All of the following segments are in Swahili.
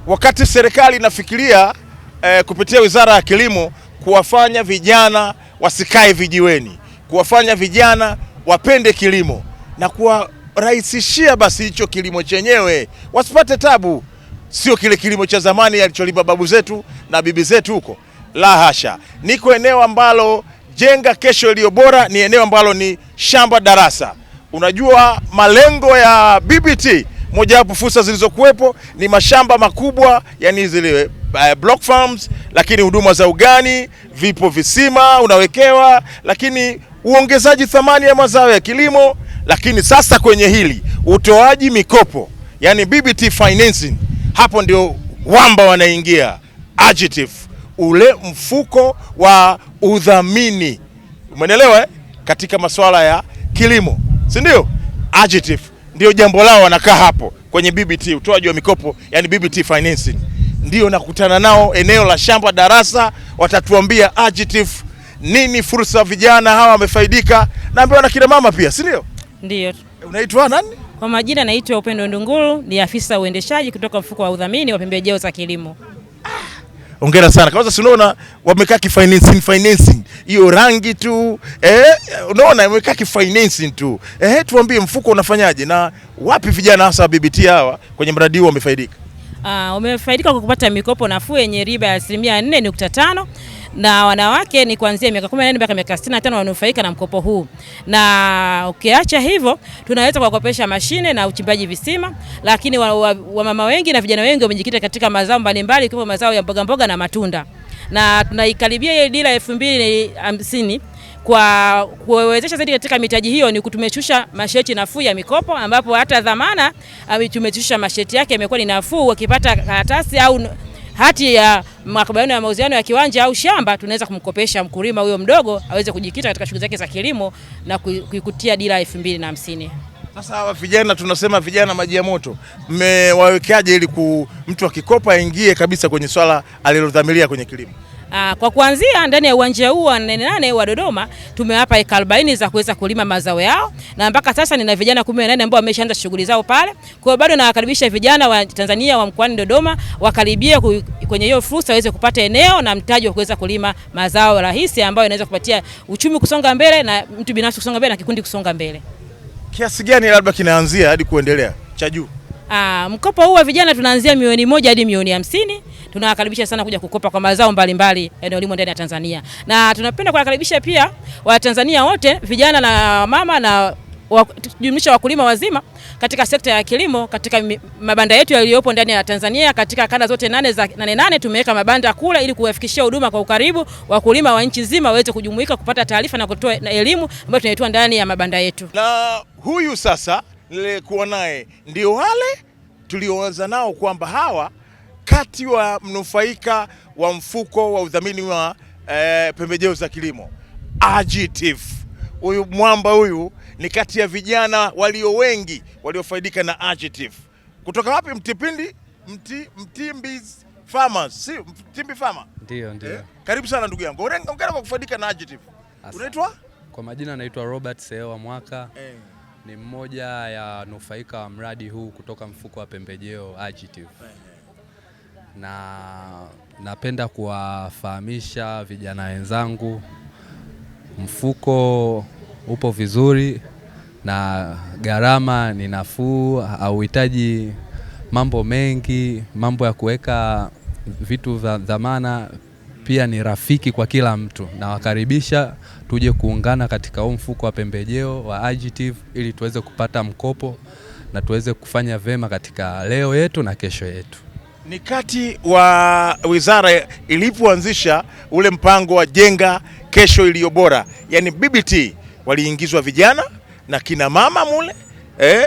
wakati serikali inafikiria kupitia Wizara ya Kilimo kuwafanya vijana wasikae vijiweni, kuwafanya vijana wapende kilimo na kuwarahisishia basi hicho kilimo chenyewe wasipate tabu, sio kile kilimo cha zamani alicholima babu zetu na bibi zetu huko. La hasha. Niko eneo ambalo Jenga Kesho Iliyo Bora ni eneo ambalo ni shamba darasa. Unajua malengo ya BBT, moja wapo fursa zilizokuwepo ni mashamba makubwa, yani zile block farms, lakini huduma za ugani, vipo visima unawekewa, lakini uongezaji thamani ya mazao ya kilimo, lakini sasa kwenye hili utoaji mikopo, yani BBT financing, hapo ndio wamba wanaingia. Adjective, ule mfuko wa udhamini, umeelewa katika masuala ya kilimo, si ndio? Adjective ndio jambo lao, wanakaa hapo kwenye BBT, utoaji wa mikopo, yani BBT financing. Ndio nakutana nao eneo la shamba darasa, watatuambia adjective nini fursa vijana hawa wamefaidika, naambiwa na kina mama pia, si ndio? Ndio. Unaitwa nani? Kwa majina naitwa Upendo Ndunguru, ni afisa uendeshaji kutoka mfuko wa udhamini wa pembejeo za kilimo. Hongera sana. Kwanza si unaona wamekaa financing. Hiyo rangi tu. Unaona wamekaa financing tu. Tuambie mfuko unafanyaje na wapi vijana hasa BBT hawa kwenye mradi huu wamefaidika? Wamefaidika kwa kupata mikopo nafuu yenye riba ya 4.5%. Na wanawake ni kuanzia miaka 18 mpaka miaka 65 wanufaika na mkopo huu. Na ukiacha hivyo tunaweza kuwakopesha mashine na uchimbaji visima, lakini wamama wengi na vijana wengi wamejikita katika mazao mbalimbali kama mazao ya mboga na matunda. Na tunaikaribia ile dira 2050 kwa kuwezesha zaidi katika mitaji hiyo ni kutumeshusha masharti nafuu ya mikopo, ambapo hata dhamana tumeshusha masharti yake imekuwa ni nafuu. Ukipata karatasi au hati ya makubaliano ya mauziano ya kiwanja au shamba, tunaweza kumkopesha mkulima huyo mdogo aweze kujikita katika shughuli zake za kilimo na kuikutia dira 2050. Sasa hawa vijana, tunasema vijana maji ya moto, mmewawekaje ili mtu akikopa aingie kabisa kwenye swala alilodhamiria kwenye kilimo? Kwa kuanzia ndani ya uwanja huu wa 88 wa Dodoma tumewapa eka 40 za kuweza kulima mazao yao, na mpaka sasa nina vijana 18 ambao wameshaanza shughuli zao pale. Kwa hiyo bado nawakaribisha vijana wa Tanzania wa mkoani Dodoma wakaribie kwenye hiyo fursa waweze kupata eneo na mtaji wa kuweza kulima mazao rahisi ambayo inaweza kupatia uchumi kusonga mbele na mtu binafsi kusonga mbele na kikundi kusonga mbele. Kiasi gani labda kinaanzia hadi kuendelea cha juu? Mkopo huu wa vijana tunaanzia milioni 1 hadi milioni 50. Tunawakaribisha sana kuja kukopa kwa mazao mbalimbali eneo limo ndani ya Tanzania. Na tunapenda kuwakaribisha pia Watanzania wote, vijana na mama na kujumlisha wakulima wazima katika sekta ya kilimo katika mabanda yetu yaliyopo ndani ya Tanzania. Katika kanda zote 8 za 88 tumeweka mabanda kule ili kuwafikishia huduma kwa ukaribu wakulima wa nchi nzima waweze kujumuika kupata taarifa na kutoa elimu ambayo tunaitoa ndani ya mabanda yetu. Na huyu sasa nilikuwa naye ndio wale tulioanza nao kwamba hawa kati wa mnufaika wa mfuko wa udhamini wa pembejeo za kilimo Adjective. Huyu mwamba huyu ni kati ya vijana walio wengi waliofaidika na Adjective. Kutoka wapi? Mtimbi Farmers, si Mtimbi Farmer? Ndio. Karibu sana ndugu yangu. Ongera kwa kufaidika na Adjective. Unaitwa? Kwa majina naitwa Robert Sewa Mwaka. Ni mmoja ya nufaika wa mradi huu kutoka mfuko wa pembejeo Adjective. Na napenda kuwafahamisha vijana wenzangu mfuko upo vizuri na gharama ni nafuu, hauhitaji mambo mengi, mambo ya kuweka vitu vya dhamana, pia ni rafiki kwa kila mtu. Na wakaribisha tuje kuungana katika huu mfuko wa pembejeo wa Adjective ili tuweze kupata mkopo na tuweze kufanya vema katika leo yetu na kesho yetu. Ni kati wa wizara ilipoanzisha ule mpango wa Jenga Kesho Iliyo Bora, yani BBT, waliingizwa vijana na kina mama mule,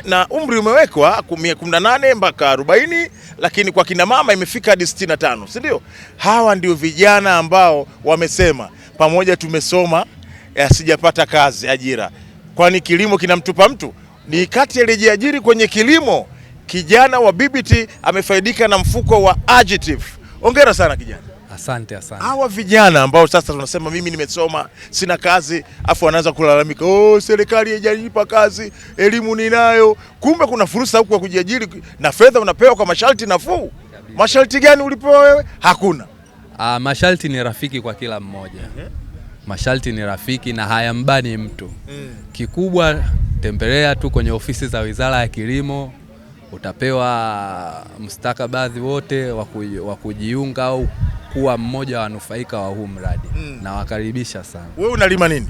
na umri umewekwa 18 mpaka 40, lakini kwa kina mama imefika hadi 65, si ndio? Hawa ndio vijana ambao wamesema pamoja tumesoma, sijapata kazi, ajira. Kwani kilimo kinamtupa mtu? Ni kati aliyejiajiri kwenye kilimo. Kijana wa BBT amefaidika na mfuko wa Adjective. Hongera sana kijana. Asante. Hawa vijana ambao sasa tunasema mimi nimesoma, sina kazi, afu wanaanza kulalamika, serikali haijanipa kazi, elimu ninayo. Kumbe kuna fursa huko ya kujiajiri na fedha unapewa kwa masharti nafuu. Masharti gani ulipewa wewe? Hakuna. Masharti ni rafiki kwa kila mmoja. Masharti ni rafiki na hayambani mtu. Kikubwa tembelea tu kwenye ofisi za Wizara ya Kilimo, utapewa mustakabadhi wote wa kujiunga au kuwa mmoja wa wanufaika wa huu mradi. Na wakaribisha sana. Wewe unalima nini?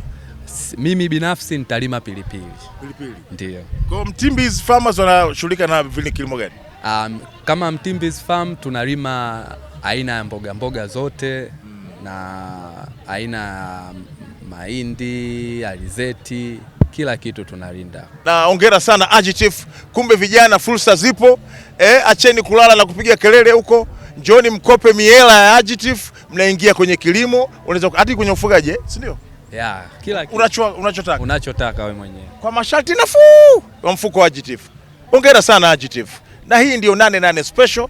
Mimi binafsi nitalima pilipili. Pilipili. Ndio. Kwa Mtimbizi Farmers wanashughulika na vile kilimo gani? Kama Mtimbizi Farm tunalima aina ya mboga zote na aina ya mahindi, alizeti, kila kitu tunalinda. Na hongera sana Agitif, kumbe vijana fursa zipo. Acheni kulala na kupiga kelele huko. Njoni mkope miela ya Agitif, mnaingia kwenye kilimo, unaweza hadi kwenye ufugaji, si ndio? Yeah, kila kitu. Unachotaka wewe mwenyewe. Kwa masharti nafuu wa mfuko wa Agitif. Hongera sana Agitif. Na hii ndio 88 special.